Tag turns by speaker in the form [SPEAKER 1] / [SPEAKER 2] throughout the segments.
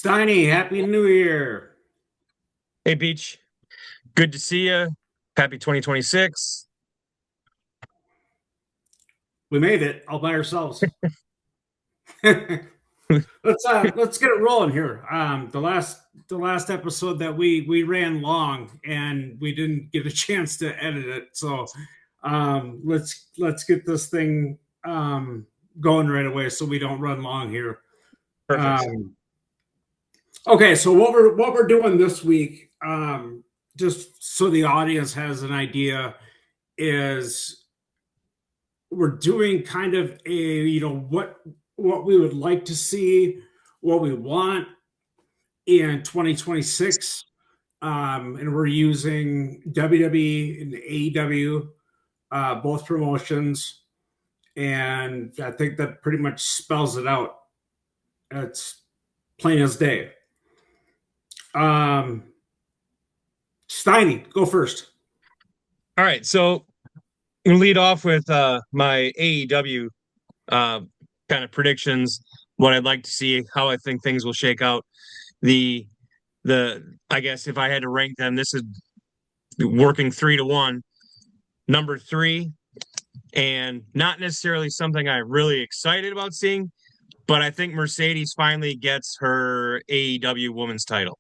[SPEAKER 1] Steiny, Happy New Year.
[SPEAKER 2] Hey, Beach. Good to see you. Happy 2026.
[SPEAKER 1] We made it all by ourselves. Let's get it rolling here. The last episode that we ran long and we didn't get a chance to edit it. So let's get this thing going right away so we don't run long here.
[SPEAKER 2] Perfect.
[SPEAKER 1] Um, okay, so what we're doing this week, just so the audience has an idea, is we're doing kind of a what we would like to see, what we want in 2026, and we're using WWE and AEW, both promotions, and I think that pretty much spells it out. It's plain as day. Um, Steiny, go first.
[SPEAKER 2] All right. So we'll lead off with my AEW uh, kind of predictions, what I'd like to see, how I think things will shake out. The I guess if I had to rank them, this is working 3-1. Number three, and not necessarily something I'm really excited about seeing, but I think Mercedes finally gets her AEW Women's title.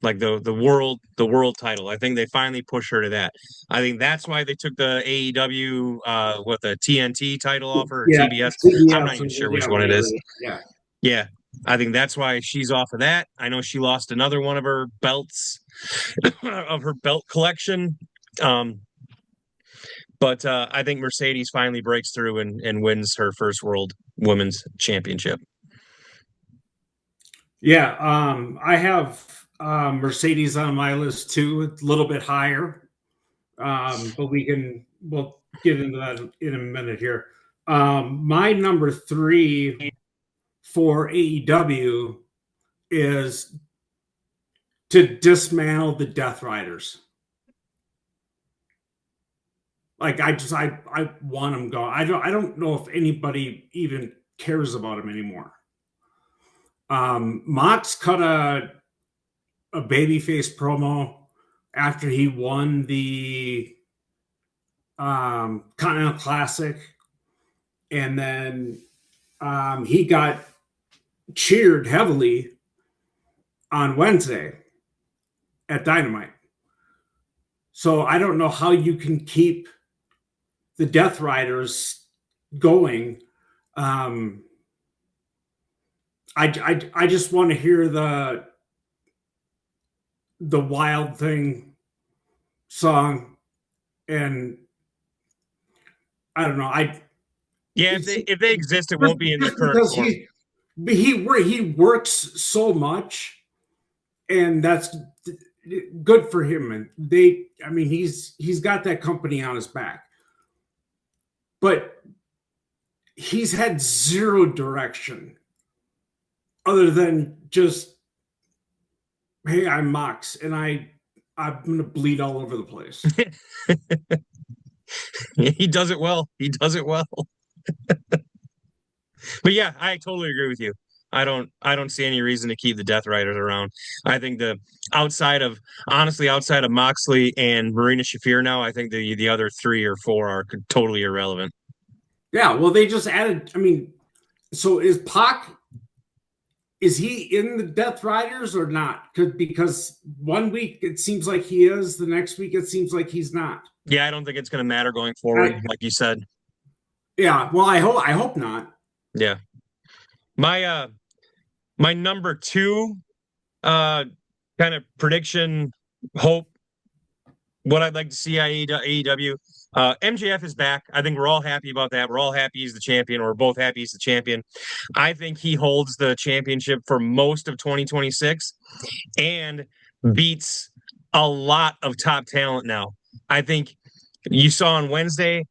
[SPEAKER 2] Like the world title. I think they finally push her to that. I think that's why they took the AEW what the TNT title offer or
[SPEAKER 1] Yeah,
[SPEAKER 2] TBS. I'm not
[SPEAKER 1] CBS,
[SPEAKER 2] even sure
[SPEAKER 1] yeah,
[SPEAKER 2] which one it
[SPEAKER 1] whatever.
[SPEAKER 2] is.
[SPEAKER 1] Yeah,
[SPEAKER 2] Yeah. I think that's why she's off of that. I know she lost another one of her belts of her belt collection. Um, but I think Mercedes finally breaks through and wins her first world women's championship.
[SPEAKER 1] yeah. I have Mercedes on my list too. It's a little bit higher, but we'll get into that in a minute here. My number three for AEW is to dismantle the Death Riders. Like I want them gone. I don't know if anybody even cares about them anymore. Mox cut a babyface promo after he won the Continental Classic, and then he got cheered heavily on Wednesday at Dynamite. So I don't know how you can keep the Death Riders going. Um, I just want to hear the Wild Thing song, and I don't know. I
[SPEAKER 2] Yeah, if
[SPEAKER 1] it's
[SPEAKER 2] they exist, it won't be in the
[SPEAKER 1] just
[SPEAKER 2] current
[SPEAKER 1] because
[SPEAKER 2] form.
[SPEAKER 1] he works so much, and that's good for him. And I mean, he's got that company on his back, but he's had zero direction other than just, hey, I'm Mox, and I'm gonna bleed all over the place.
[SPEAKER 2] He does it well. He does it well. But yeah, I totally agree with you. I don't see any reason to keep the Death Riders around. I think the outside of honestly outside of Moxley and Marina Shafir now, I think the other three or four are totally irrelevant.
[SPEAKER 1] Yeah, well, they just added. I mean, so is Pac? Is he in the Death Riders or not? Because one week it seems like he is, the next week it seems like he's not.
[SPEAKER 2] Yeah, I don't think it's going to matter going forward,
[SPEAKER 1] I,
[SPEAKER 2] like you said.
[SPEAKER 1] yeah, well, I hope not.
[SPEAKER 2] Yeah, my my number two uh kind of prediction hope what I'd like to see at AEW. MJF is back. I think we're all happy about that. We're all happy he's the champion, or we're both happy he's the champion. I think he holds the championship for most of 2026 and beats a lot of top talent now. I think you saw on Wednesday,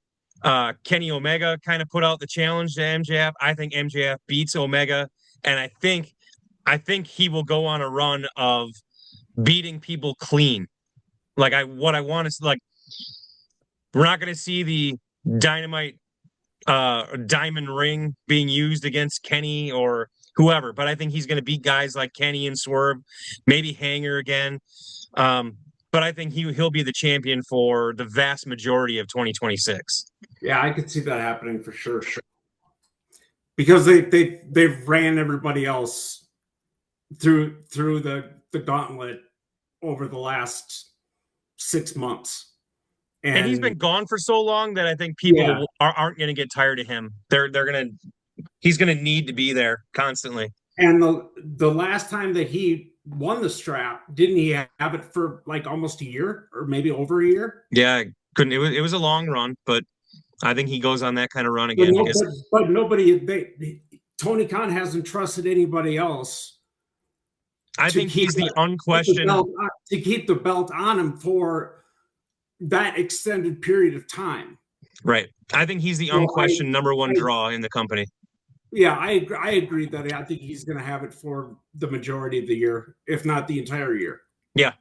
[SPEAKER 2] Kenny Omega kind of put out the challenge to MJF. I think MJF beats Omega, and I think he will go on a run of beating people clean. Like what I want is like we're not going to see the dynamite diamond ring being used against Kenny or whoever. But I think he's going to beat guys like Kenny and Swerve, maybe Hanger again. But I think he'll be the champion for the vast majority of 2026.
[SPEAKER 1] Yeah, I could see that happening for sure. Because they've ran everybody else through the gauntlet over the last 6 months.
[SPEAKER 2] And he's been gone for so long that I think people aren't going to get tired of him. He's going to need to be there constantly.
[SPEAKER 1] And the last time that he won the strap, didn't he have it for like almost a year or maybe over a year?
[SPEAKER 2] Yeah, couldn't. It was a long run, but I think he goes on that kind of run again.
[SPEAKER 1] But nobody, Tony Khan hasn't trusted anybody else.
[SPEAKER 2] I think he's the unquestioned
[SPEAKER 1] to keep the belt on him for that extended period of time.
[SPEAKER 2] Right. I think he's the unquestioned number one draw in the company.
[SPEAKER 1] Yeah, I agree that I think he's going to have it for the majority of the year, if not the entire year.
[SPEAKER 2] Yeah.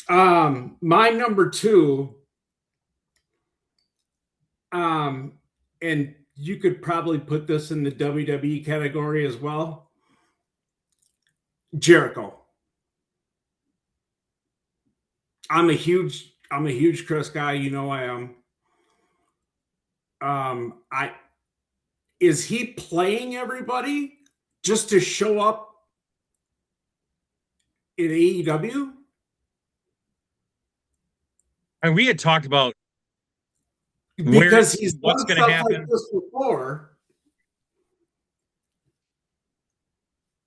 [SPEAKER 1] My number 2, and you could probably put this in the WWE category as well. Jericho. I'm a huge Chris guy. You know I am. Is he playing everybody just to show up in AEW?
[SPEAKER 2] And we had talked about
[SPEAKER 1] because he's
[SPEAKER 2] what's going to happen
[SPEAKER 1] like this before.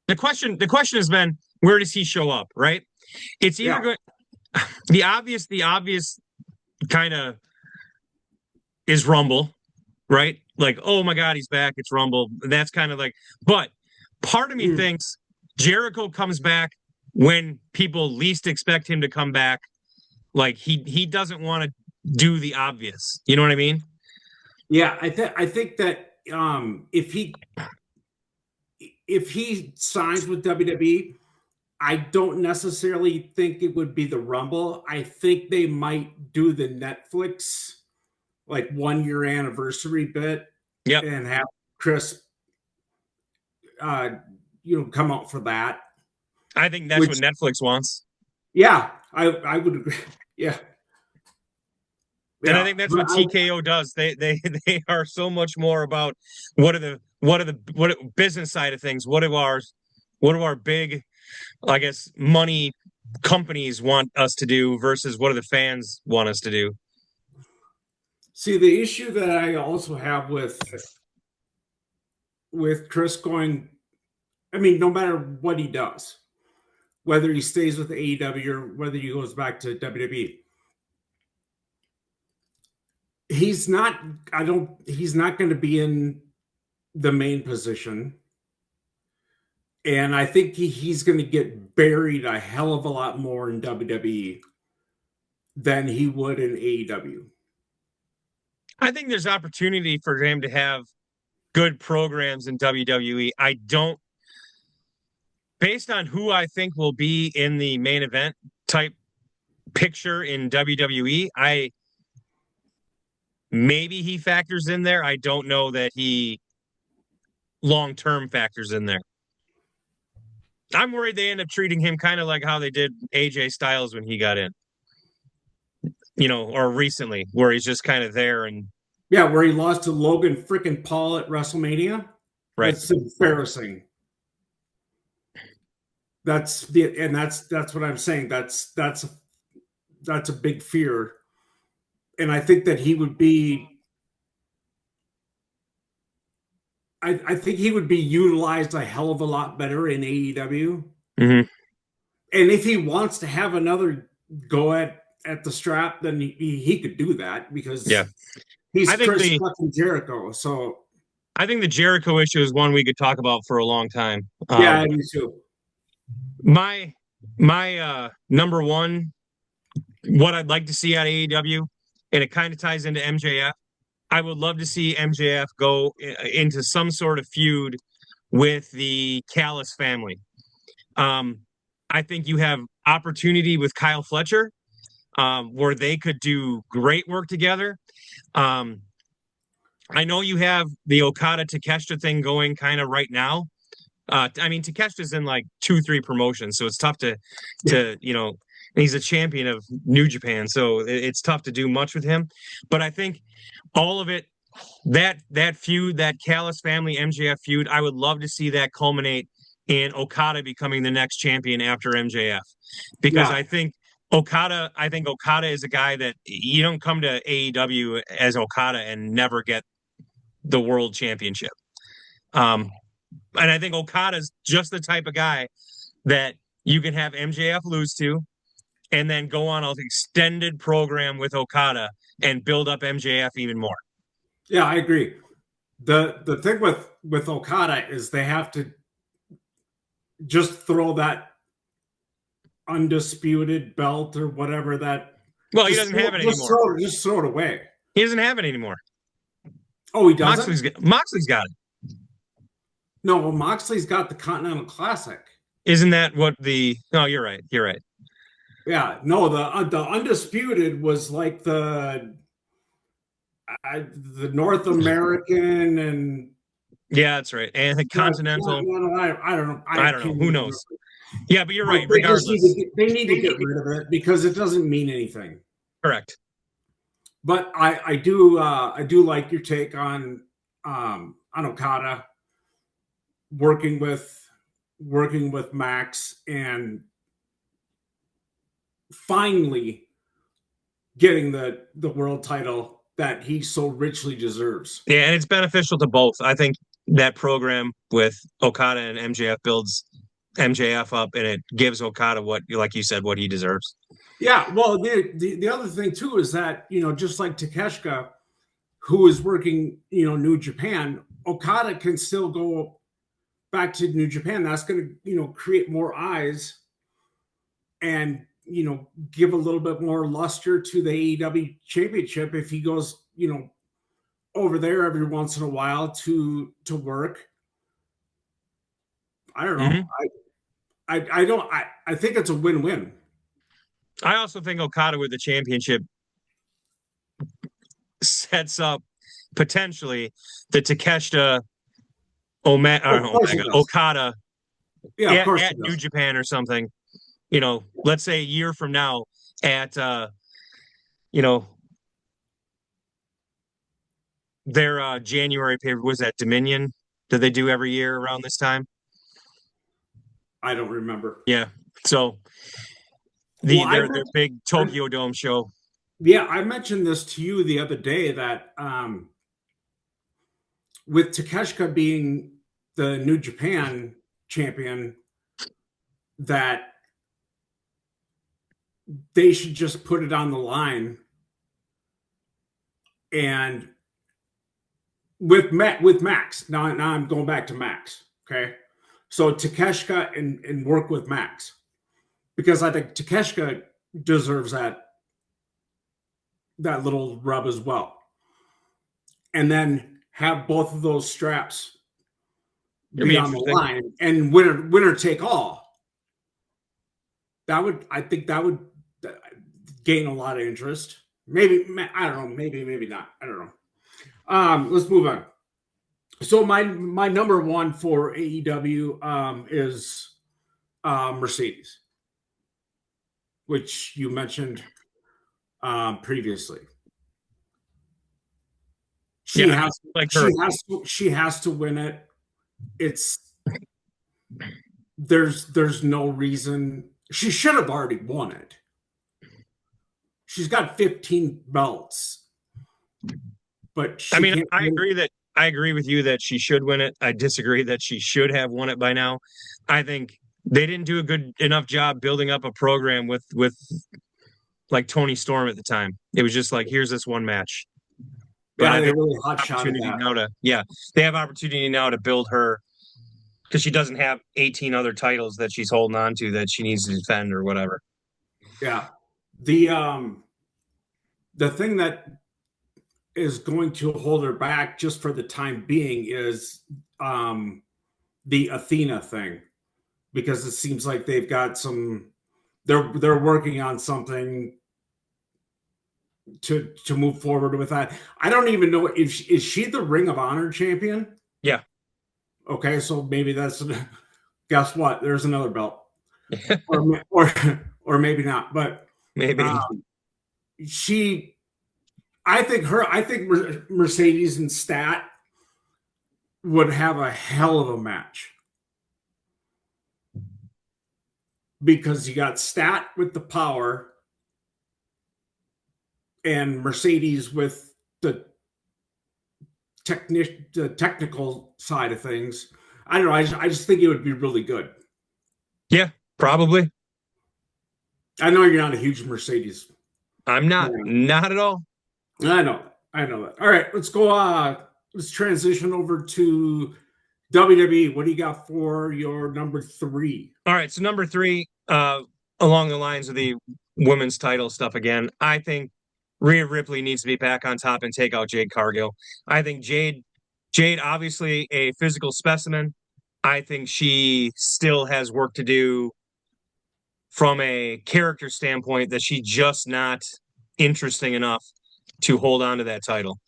[SPEAKER 2] The question has been, where does he show up? Right? It's either going. The obvious kind of is Rumble, right? Like, oh my God, he's back. It's Rumble. That's kind of like, but part of me thinks Jericho comes back when people least expect him to come back. Like he doesn't want to do the obvious. You know what I mean?
[SPEAKER 1] Yeah, I think that if he signs with WWE, I don't necessarily think it would be the Rumble. I think they might do the Netflix like 1 year anniversary bit, and have Chris, come out for that.
[SPEAKER 2] I think that's what Netflix wants.
[SPEAKER 1] Yeah, I would agree. Yeah.
[SPEAKER 2] And I think that's what TKO does. They are so much more about what business side of things. What do our big, I guess, money companies want us to do versus what do the fans want us to do?
[SPEAKER 1] See, the issue that I also have with Chris going, I mean, no matter what he does, whether he stays with AEW or whether he goes back to WWE, he's not going to be in the main position. And I think he's going to get buried a hell of a lot more in WWE than he would in AEW.
[SPEAKER 2] I think there's opportunity for him to have good programs in WWE. Based on who I think will be in the main event type picture in WWE, maybe he factors in there. I don't know that he long-term factors in there. I'm worried they end up treating him kind of like how they did AJ Styles when he got in, or recently, where he's just kind of there. And
[SPEAKER 1] yeah, where he lost to Logan freaking Paul at WrestleMania.
[SPEAKER 2] Right.
[SPEAKER 1] It's embarrassing. That's what I'm saying. That's a big fear. And I think that he would be, I think he would be utilized a hell of a lot better in AEW.
[SPEAKER 2] Mm-hmm.
[SPEAKER 1] And if he wants to have another go at the strap, then he could do that because he's Chris fucking Jericho. So
[SPEAKER 2] I think the Jericho issue is one we could talk about for a long time.
[SPEAKER 1] Yeah, me too.
[SPEAKER 2] My number one, what I'd like to see out of AEW, and it kind of ties into MJF. I would love to see MJF go into some sort of feud with the Callis family. I think you have opportunity with Kyle Fletcher, where they could do great work together. I know you have the Okada Takeshita thing going kind of right now, I mean, Takeshita's in like 2-3 promotions, so it's tough to he's a champion of New Japan, so it's tough to do much with him. But I think all of it, that feud, that Callis family MJF feud, I would love to see that culminate in Okada becoming the next champion after MJF, because
[SPEAKER 1] Yeah.
[SPEAKER 2] I think Okada is a guy that you don't come to AEW as Okada and never get the world championship. And I think Okada's just the type of guy that you can have MJF lose to and then go on an extended program with Okada and build up MJF even more.
[SPEAKER 1] Yeah, I agree. The thing with Okada is they have to just throw that undisputed belt or whatever that.
[SPEAKER 2] Well, he doesn't have it anymore.
[SPEAKER 1] Just throw it away.
[SPEAKER 2] He doesn't have it anymore.
[SPEAKER 1] Oh, he doesn't?
[SPEAKER 2] Moxley's got it.
[SPEAKER 1] No, well, Moxley's got the Continental Classic.
[SPEAKER 2] Isn't that what the? No, you're right. You're right.
[SPEAKER 1] Yeah, no, the undisputed was like the North American and
[SPEAKER 2] yeah, that's right. And the Continental.
[SPEAKER 1] I don't know.
[SPEAKER 2] I don't know. Who knows? Yeah, but you're right.
[SPEAKER 1] They
[SPEAKER 2] regardless,
[SPEAKER 1] they need to get rid of it because it doesn't mean anything.
[SPEAKER 2] Correct.
[SPEAKER 1] But I do like your take on Okada working with Max and finally getting the world title that he so richly deserves.
[SPEAKER 2] Yeah, and it's beneficial to both. I think that program with Okada and MJF builds MJF up, and it gives Okada what, like you said, what he deserves.
[SPEAKER 1] Yeah, well, the other thing too is that, just like Takeshita, who is working, New Japan, Okada can still go back to New Japan. That's going to, create more eyes and, give a little bit more luster to the AEW championship if he goes, over there every once in a while to work. I don't know. Mm-hmm. I think it's a win-win.
[SPEAKER 2] I also think Okada with the championship sets up potentially the Takeshita Okada at New Japan or something. Let's say a year from now at their January paper. Was that Dominion that they do every year around this time?
[SPEAKER 1] I don't remember.
[SPEAKER 2] Yeah. So their big Tokyo Dome show.
[SPEAKER 1] Yeah, I mentioned this to you the other day that with Takeshita being the New Japan champion, that they should just put it on the line. And with Max, now I'm going back to Max. Okay. So Takeshita and work with Max, because I think Takeshita deserves that little rub as well. And then have both of those straps be on the line and winner take all. I think that would gain a lot of interest. Maybe, I don't know. Maybe not. I don't know. Let's move on. So my number one for AEW is Mercedes, which you mentioned previously. She has to win it. There's no reason she should have already won it. She's got 15 belts. But
[SPEAKER 2] I agree with you that she should win it. I disagree that she should have won it by now. I think they didn't do a good enough job building up a program with like Toni Storm at the time. It was just like, here's this one match.
[SPEAKER 1] But they really hot shot that.
[SPEAKER 2] They have opportunity now to build her, because she doesn't have 18 other titles that she's holding on to that she needs to defend or whatever.
[SPEAKER 1] Yeah. The thing that is going to hold her back just for the time being is the Athena thing, because it seems like they've got they're working on something to move forward with that. I don't even know is she the Ring of Honor champion?
[SPEAKER 2] Yeah.
[SPEAKER 1] Okay, so maybe that's guess what? There's another belt, or maybe not. But uh,
[SPEAKER 2] Maybe.
[SPEAKER 1] she, I think Mercedes and Stat would have a hell of a match because you got Stat with the power and Mercedes with the technical side of things. I don't know. I just think it would be really good.
[SPEAKER 2] Yeah, probably.
[SPEAKER 1] I know you're not a huge Mercedes
[SPEAKER 2] I'm not.
[SPEAKER 1] fan.
[SPEAKER 2] Not at all.
[SPEAKER 1] I know. I know that. All right, let's go. Let's transition over to WWE. What do you got for your number three?
[SPEAKER 2] All right. So number three, along the lines of the women's title stuff again, I think Rhea Ripley needs to be back on top and take out Jade Cargill. I think Jade, obviously a physical specimen. I think she still has work to do from a character standpoint that she's just not interesting enough to hold on to that title.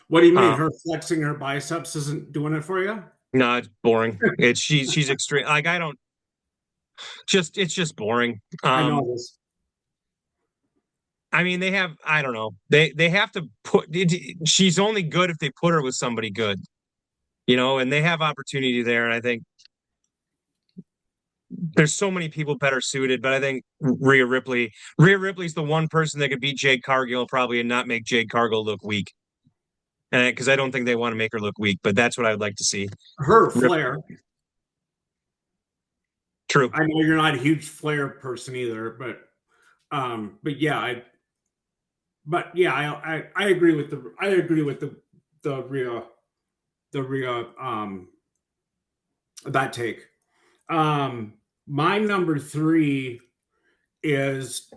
[SPEAKER 1] What do you mean?
[SPEAKER 2] Uh,
[SPEAKER 1] Her flexing her biceps isn't doing it for you?
[SPEAKER 2] no, it's boring. It's she's extreme. Like I don't just it's just boring.
[SPEAKER 1] I know this.
[SPEAKER 2] I mean, they have I don't know. They have to put she's only good if they put her with somebody good, and they have opportunity there. And I think there's so many people better suited, but I think Rhea Ripley's the one person that could beat Jade Cargill probably and not make Jade Cargill look weak. And because I don't think they want to make her look weak, but that's what I would like to see.
[SPEAKER 1] Her Flair.
[SPEAKER 2] True.
[SPEAKER 1] I know you're not a huge Flair person either, but yeah, I agree with the Rhea that take. My number three is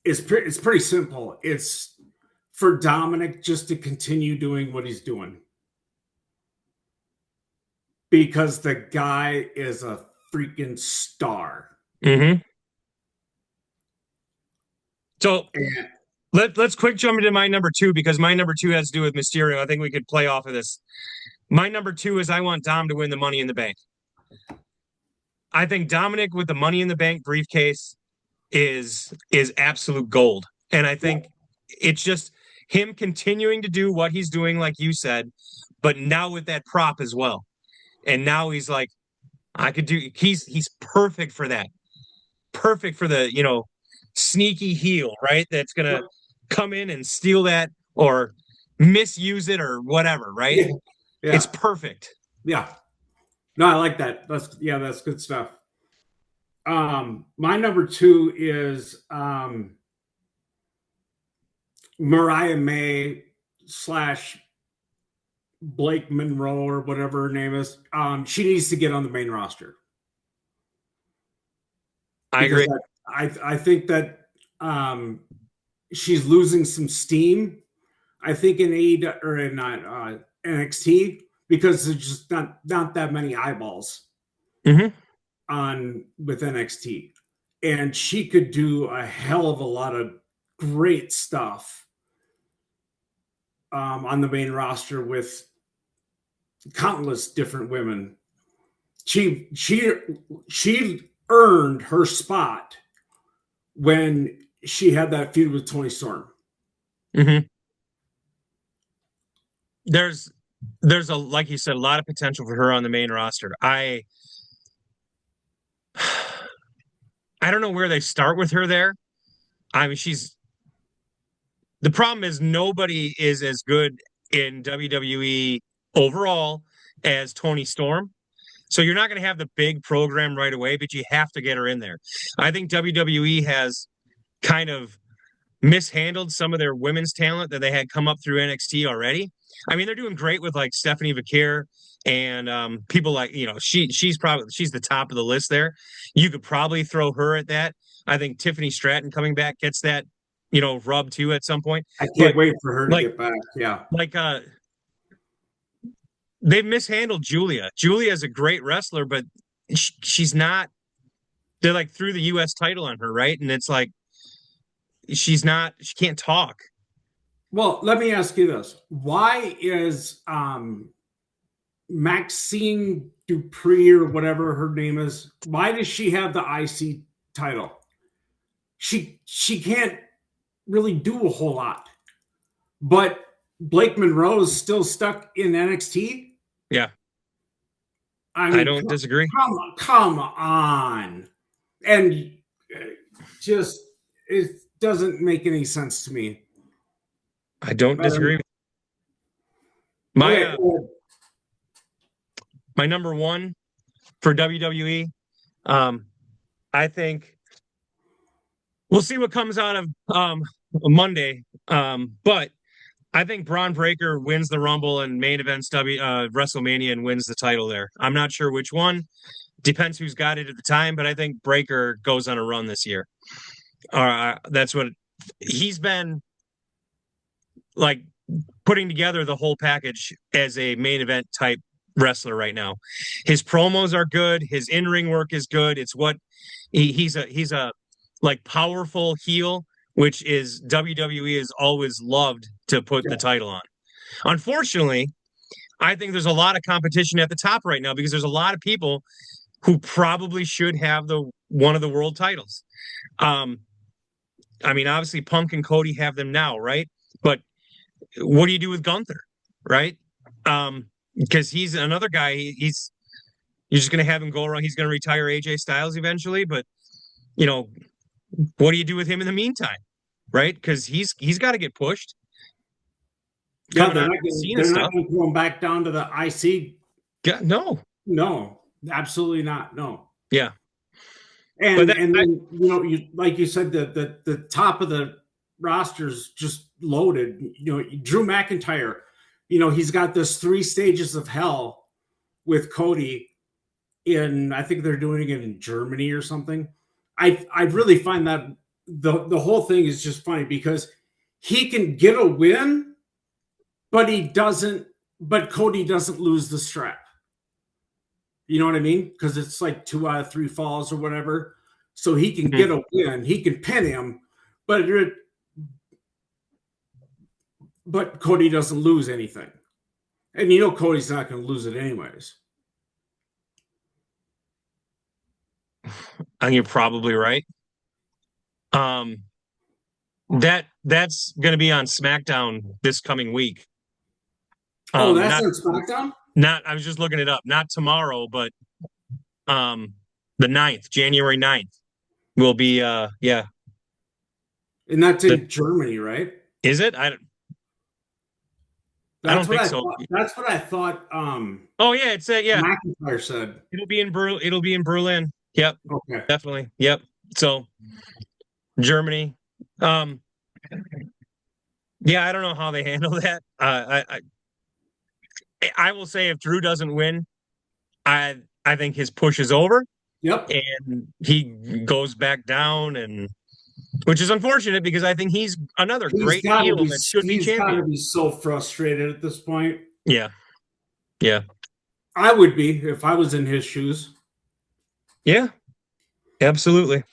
[SPEAKER 1] it's pretty simple. It's for Dominic just to continue doing what he's doing because the guy is a freaking star.
[SPEAKER 2] Mm-hmm. So let's quick jump into my number two because my number two has to do with Mysterio. I think we could play off of this. My number two is I want Dom to win the Money in the Bank. I think Dominic with the Money in the Bank briefcase is absolute gold. And I think it's just him continuing to do what he's doing, like you said, but now with that prop as well. And now he's like, he's perfect for that. Perfect for the, sneaky heel, right? That's gonna come in and steal that or misuse it or whatever, right?
[SPEAKER 1] Yeah.
[SPEAKER 2] It's perfect.
[SPEAKER 1] Yeah. No, I like that. That's good stuff. My number two is Mariah May / Blake Monroe or whatever her name is. She needs to get on the main roster.
[SPEAKER 2] I agree.
[SPEAKER 1] I think that she's losing some steam. I think in AEW or in NXT because there's just not that many eyeballs on with NXT, and she could do a hell of a lot of great stuff on the main roster with countless different women. She earned her spot when she had that feud with Toni Storm.
[SPEAKER 2] Mm-hmm. There's a like you said, a lot of potential for her on the main roster. I don't know where they start with her there. I mean, the problem is nobody is as good in WWE overall as Toni Storm. So you're not going to have the big program right away, but you have to get her in there. I think WWE has kind of mishandled some of their women's talent that they had come up through NXT already. I mean, they're doing great with like Stephanie Vaquer and people like, she's the top of the list there. You could probably throw her at that. I think Tiffany Stratton coming back gets that, rub too at some point.
[SPEAKER 1] I can't wait for her to get back. Yeah.
[SPEAKER 2] Like, they've mishandled Julia. Julia is a great wrestler, but she's not. They're like threw the U.S. title on her, right? And it's like she can't talk.
[SPEAKER 1] Well, let me ask you this: why is Maxine Dupree or whatever her name is. Why does she have the IC title? She can't really do a whole lot. But Blake Monroe is still stuck in NXT.
[SPEAKER 2] Yeah.
[SPEAKER 1] I mean,
[SPEAKER 2] don't disagree.
[SPEAKER 1] Come on. And just it doesn't make any sense to me.
[SPEAKER 2] I don't disagree. My my number one for WWE, I think we'll see what comes out of Monday. But I think Braun Breaker wins the Rumble and main events WrestleMania and wins the title there. I'm not sure which one. Depends who's got it at the time, but I think Breaker goes on a run this year. That's what he's been like, putting together the whole package as a main event type wrestler right now. His promos are good. His in-ring work is good. It's what he's a like powerful heel, which is WWE has always loved to put the title on. Unfortunately, I think there's a lot of competition at the top right now because there's a lot of people who probably should have one of the world titles. I mean, obviously Punk and Cody have them now, right? But what do you do with Gunther, right? Because he's another guy. You're just going to have him go around. He's going to retire AJ Styles eventually, but what do you do with him in the meantime, right? Because he's got to get pushed.
[SPEAKER 1] Yeah, they're not going to go back down to the IC.
[SPEAKER 2] Yeah,
[SPEAKER 1] no, absolutely not. No.
[SPEAKER 2] Yeah,
[SPEAKER 1] and then like you said, the top of the roster's just loaded. Drew McIntyre, he's got this 3 stages of hell with Cody I think they're doing it in Germany or something. I really find that the whole thing is just funny because he can get a win, but Cody doesn't lose the strap. You know what I mean? Because it's like 2 out of 3 falls or whatever. So he can get a win. He can pin him, but Cody doesn't lose anything. And Cody's not going to lose it anyways.
[SPEAKER 2] And you're probably right. That's going to be on SmackDown this coming week.
[SPEAKER 1] That's on SmackDown?
[SPEAKER 2] I was just looking it up. Not tomorrow, but the 9th, January 9th will be yeah.
[SPEAKER 1] And that's in Germany, right?
[SPEAKER 2] Is it? I don't think so.
[SPEAKER 1] That's what I thought.
[SPEAKER 2] Oh yeah, it's yeah.
[SPEAKER 1] McIntyre said
[SPEAKER 2] It'll be in Berlin. Yep.
[SPEAKER 1] Okay.
[SPEAKER 2] Definitely. Yep. So Germany. Yeah, I don't know how they handle that. I will say if Drew doesn't win, I think his push is over.
[SPEAKER 1] Yep.
[SPEAKER 2] And he goes back down, and which is unfortunate because I think he's another great heel that should be champion.
[SPEAKER 1] He's got to be so frustrated at this point.
[SPEAKER 2] Yeah. Yeah.
[SPEAKER 1] I would be if I was in his shoes.
[SPEAKER 2] Yeah. Absolutely.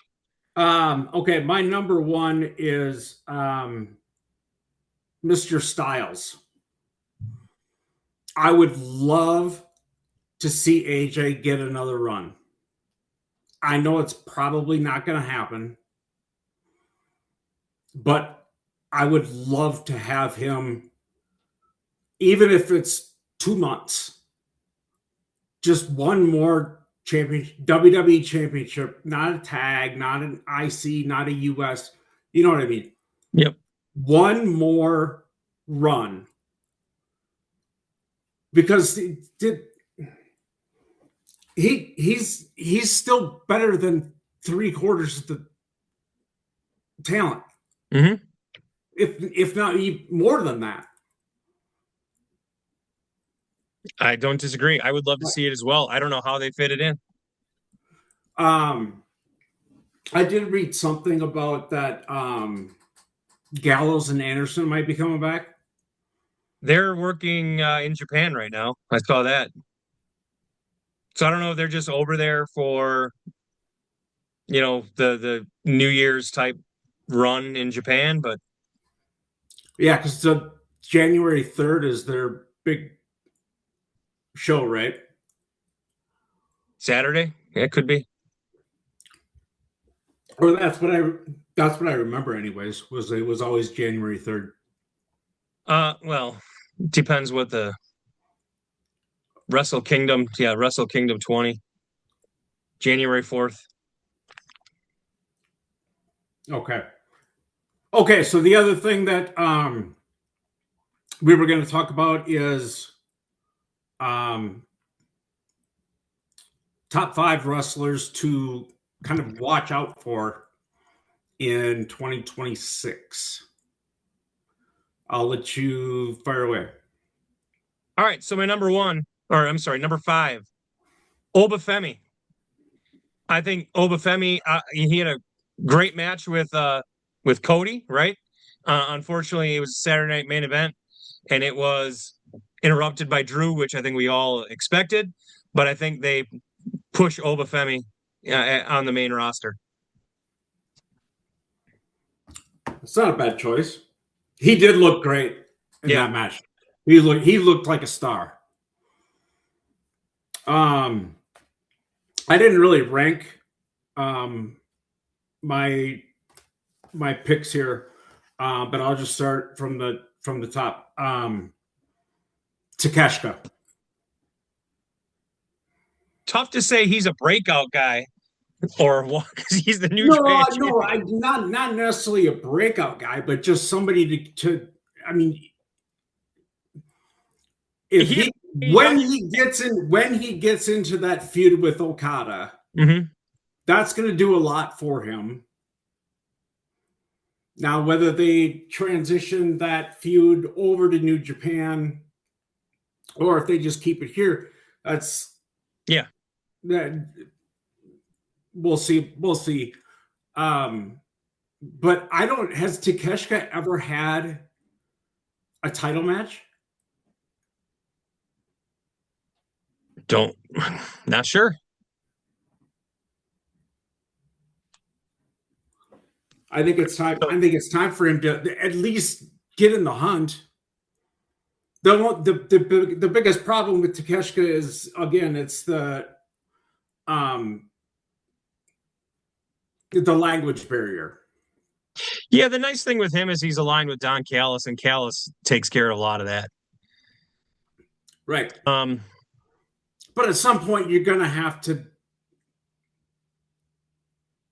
[SPEAKER 1] Okay, my number one is Mr. Styles. I would love to see AJ get another run. I know it's probably not going to happen, but I would love to have him, even if it's 2 months, just one more WWE championship, not a tag, not an IC, not a US. You know what I mean?
[SPEAKER 2] Yep.
[SPEAKER 1] One more run. Because he's still better than 3/4 of the talent.
[SPEAKER 2] Mm-hmm.
[SPEAKER 1] If not even more than that.
[SPEAKER 2] I don't disagree. I would love to see it as well. I don't know how they fit it in.
[SPEAKER 1] I did read something about that Gallows and Anderson might be coming back.
[SPEAKER 2] They're working in Japan right now. I saw that. So I don't know if they're just over there for, the New Year's type run in Japan, but
[SPEAKER 1] yeah, because the January 3rd is their big show, right?
[SPEAKER 2] Saturday. Yeah, it could be.
[SPEAKER 1] Or that's what I remember anyways, was it was always January 3rd.
[SPEAKER 2] Well, depends what the Wrestle Kingdom. Yeah, Wrestle Kingdom 20, January 4th.
[SPEAKER 1] Okay. Okay, so the other thing that we were going to talk about is um top 5 wrestlers to kind of watch out for in 2026. I'll let you fire away.
[SPEAKER 2] All right, so my number one, or I'm sorry, number 5, Obafemi. I think Obafemi, he had a great match with Cody, right? Unfortunately, it was a Saturday night main event, and it was interrupted by Drew, which I think we all expected. But I think they push Obafemi on the main roster.
[SPEAKER 1] It's not a bad choice. He did look great in
[SPEAKER 2] Yeah.
[SPEAKER 1] that match. He looked like a star. I didn't really rank um my my picks here, but I'll just start from the top. Takeshita.
[SPEAKER 2] Tough to say he's a breakout guy or what, because he's the new
[SPEAKER 1] No,
[SPEAKER 2] Japan
[SPEAKER 1] no,
[SPEAKER 2] champion.
[SPEAKER 1] not necessarily a breakout guy, but just somebody to. I mean, if
[SPEAKER 2] He,
[SPEAKER 1] he when he gets into that feud with Okada,
[SPEAKER 2] Mhm.
[SPEAKER 1] that's going to do a lot for him. Now, whether they transition that feud over to New Japan or if they just keep it here, that's
[SPEAKER 2] Yeah.
[SPEAKER 1] that. We'll see. We'll see. Um, but I don't. Has Takeshita ever had a title match?
[SPEAKER 2] Don't, not sure.
[SPEAKER 1] I think it's time. I think it's time for him to at least get in the hunt. The biggest problem with Takeshita is again it's um the language barrier.
[SPEAKER 2] Yeah, the nice thing with him is he's aligned with Don Callis, and Callis takes care of a lot of that.
[SPEAKER 1] Right.
[SPEAKER 2] Um,
[SPEAKER 1] But at some point you're gonna have to.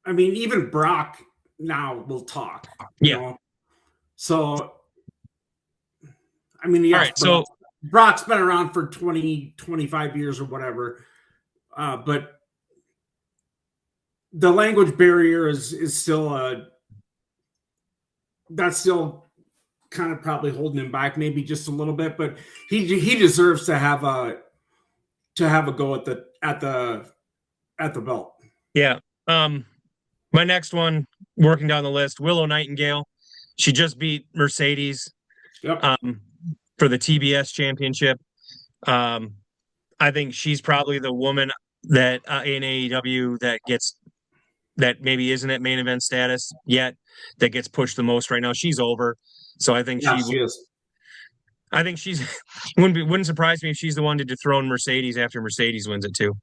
[SPEAKER 1] I mean, even Brock now will talk. You
[SPEAKER 2] yeah.
[SPEAKER 1] know. So I mean,
[SPEAKER 2] All
[SPEAKER 1] yes,
[SPEAKER 2] right. So,
[SPEAKER 1] Brock's been around for 20, 25 years or whatever. But the language barrier is still that's still kind of probably holding him back, maybe just a little bit. But he deserves to have a go at the belt.
[SPEAKER 2] yeah. My next one, working down the list, Willow Nightingale. She just beat Mercedes
[SPEAKER 1] Yep.
[SPEAKER 2] um, for the TBS championship. Um, I think she's probably the woman that in AEW that maybe isn't at main event status yet, that gets pushed the most right now. She's over, so I think
[SPEAKER 1] Yeah, she is.
[SPEAKER 2] I think she's wouldn't surprise me if she's the one to dethrone Mercedes after Mercedes wins it too.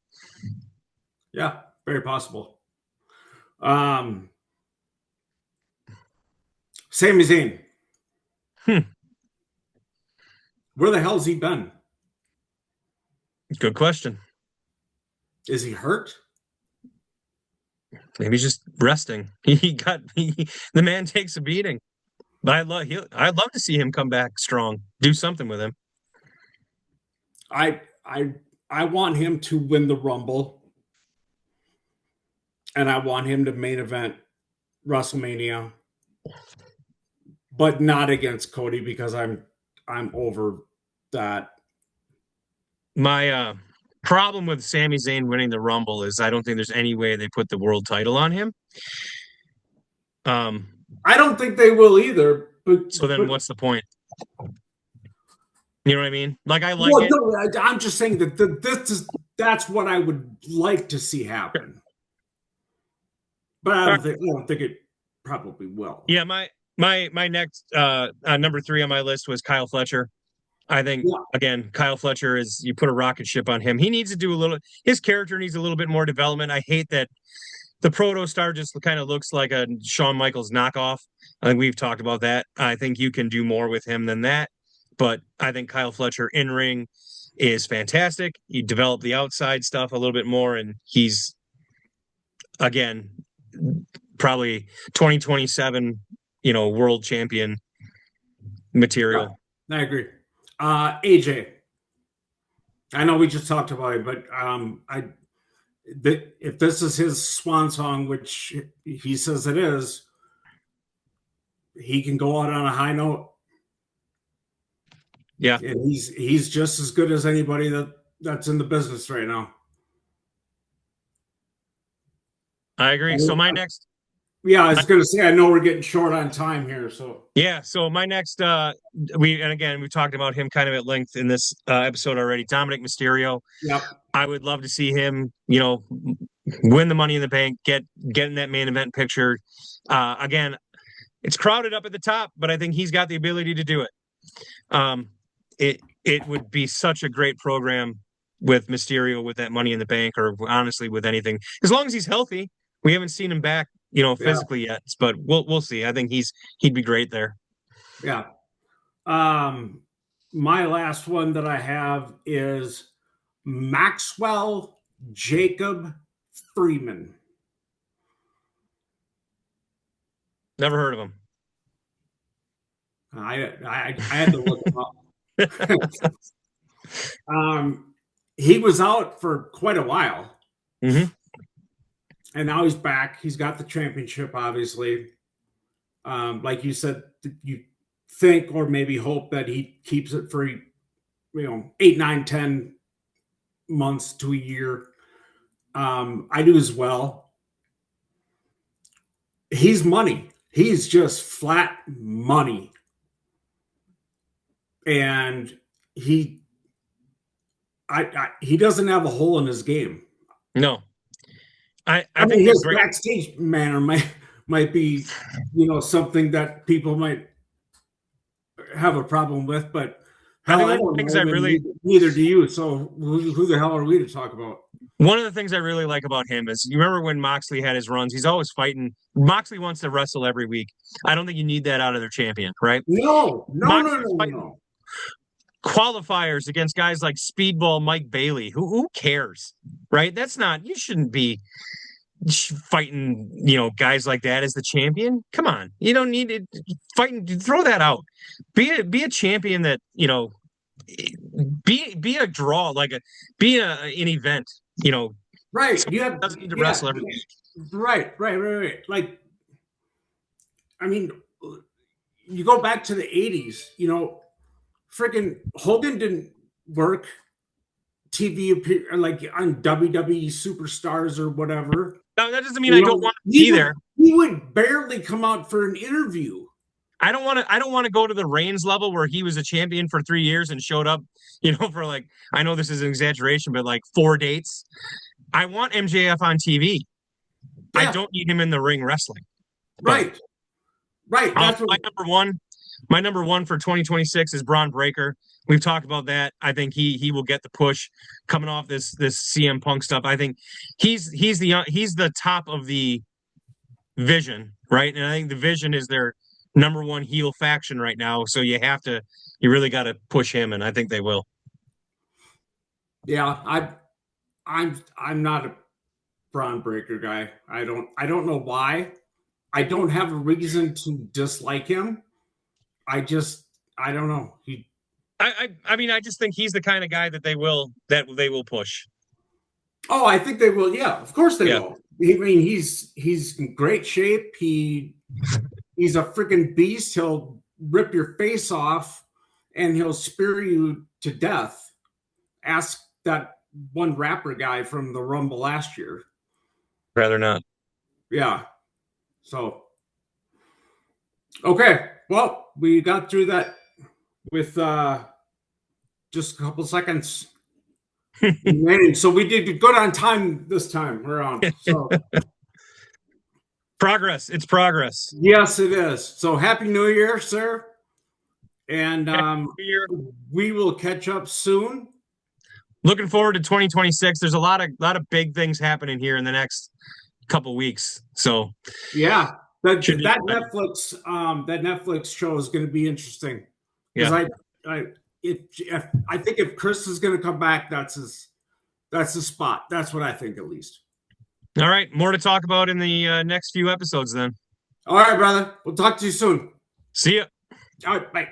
[SPEAKER 1] Yeah, very possible. Um, Sami Zayn.
[SPEAKER 2] Hmm.
[SPEAKER 1] Where the hell's he been?
[SPEAKER 2] Good question.
[SPEAKER 1] Is he hurt?
[SPEAKER 2] Maybe he's just resting. The man takes a beating. But I'd love to see him come back strong. Do something with him.
[SPEAKER 1] I I I want him to win the Rumble, and I want him to main event WrestleMania, but not against Cody because I'm over that.
[SPEAKER 2] My problem with Sami Zayn winning the Rumble is I don't think there's any way they put the world title on him. Um,
[SPEAKER 1] I don't think they will either.
[SPEAKER 2] so then
[SPEAKER 1] But
[SPEAKER 2] what's the point? You know what I mean? Like I like
[SPEAKER 1] well,
[SPEAKER 2] it.
[SPEAKER 1] no, I'm just saying that that's what I would like to see happen. But I don't think it probably will.
[SPEAKER 2] Yeah, my next number 3 on my list was Kyle Fletcher. I think
[SPEAKER 1] Yeah,
[SPEAKER 2] again, Kyle Fletcher is you put a rocket ship on him. He needs to do a little. His character needs a little bit more development. I hate that the Proto Star just kind of looks like a Shawn Michaels knockoff. I think we've talked about that. I think you can do more with him than that. But I think Kyle Fletcher in ring is fantastic. He developed the outside stuff a little bit more, and he's again probably 2027, world champion material.
[SPEAKER 1] I agree. AJ, I know we just talked about it, but if this is his swan song, which he says it is, he can go out on a high note.
[SPEAKER 2] Yeah,
[SPEAKER 1] and he's just as good as anybody that's in the business right now.
[SPEAKER 2] I agree. So my next,
[SPEAKER 1] yeah, I was going to say, I know we're getting short on time here, so
[SPEAKER 2] yeah. So my next, we talked about him kind of at length in this episode already. Dominic Mysterio.
[SPEAKER 1] yeah,
[SPEAKER 2] I would love to see him, win the Money in the Bank, get in that main event picture. Again, it's crowded up at the top, but I think he's got the ability to do it. It would be such a great program with Mysterio with that Money in the Bank, or honestly with anything, as long as he's healthy. We haven't seen him back, physically yet, but we'll see. I think he'd be great there.
[SPEAKER 1] Yeah. My last one that I have is Maxwell Jacob Freeman.
[SPEAKER 2] Never heard of him.
[SPEAKER 1] I had to look him up. He was out for quite a while.
[SPEAKER 2] Mm-hmm.
[SPEAKER 1] And now he's back. He's got the championship, obviously. Like you said, you think or maybe hope that he keeps it for 8, 9, 10 months to a year. I do as well. He's money. He's just flat money. And he doesn't have a hole in his game.
[SPEAKER 2] No. I
[SPEAKER 1] mean, his backstage manner might be, something that people might have a problem with, but
[SPEAKER 2] neither
[SPEAKER 1] do you. So who the hell are we to talk about?
[SPEAKER 2] One of the things I really like about him is, you remember when Moxley had his runs, he's always fighting. Moxley wants to wrestle every week. I don't think you need that out of their champion, right?
[SPEAKER 1] No.
[SPEAKER 2] Qualifiers against guys like Speedball Mike Bailey. Who cares, right? You shouldn't be fighting, guys like that as the champion. Come on, you don't need it. Fighting, throw that out. Be a champion that be a draw, be an event.
[SPEAKER 1] Right. You
[SPEAKER 2] doesn't need to wrestle every week.
[SPEAKER 1] Right. Like, I mean, you go back to the 80s, freaking Hogan didn't work TV like on WWE Superstars or whatever.
[SPEAKER 2] No, that doesn't mean I don't want to be there.
[SPEAKER 1] He would barely come out for an interview.
[SPEAKER 2] I don't want to go to the Reigns level where he was a champion for 3 years and showed up, for I know this is an exaggeration, but 4 dates. I want MJF on TV. Yeah. I don't need him in the ring wrestling.
[SPEAKER 1] Right.
[SPEAKER 2] That's my number one for 2026 is Bron Breakker. We've talked about that. I think he will get the push coming off this CM Punk stuff. I think he's the top of the Vision, right? And I think the Vision is their number one heel faction right now. So you really got to push him, and I think they will.
[SPEAKER 1] Yeah, I'm not a Bron Breakker guy. I don't know why. I don't have a reason to dislike him. I don't know.
[SPEAKER 2] I just think he's the kind of guy that they will push.
[SPEAKER 1] Oh, I think they will. Yeah, of course they will. I mean, he's in great shape. He's a freaking beast. He'll rip your face off and he'll spear you to death. Ask that one rapper guy from the Rumble last year.
[SPEAKER 2] Rather not.
[SPEAKER 1] Yeah. So, okay. Well, we got through that with just a couple seconds. So we did good on time this time around. So.
[SPEAKER 2] Progress. It's progress.
[SPEAKER 1] Yes, it is. So happy New Year, sir. And
[SPEAKER 2] Here.
[SPEAKER 1] we will catch up soon.
[SPEAKER 2] Looking forward to 2026. There's a lot of big things happening here in the next couple weeks. So
[SPEAKER 1] Yeah,
[SPEAKER 2] should be
[SPEAKER 1] that
[SPEAKER 2] exciting.
[SPEAKER 1] Netflix show is going to be interesting because
[SPEAKER 2] Yeah.
[SPEAKER 1] I think if Chris is going to come back, that's the spot. That's what I think, at least.
[SPEAKER 2] All right. More to talk about in the next few episodes then.
[SPEAKER 1] All right, brother. We'll talk to you soon.
[SPEAKER 2] See ya.
[SPEAKER 1] All right, bye.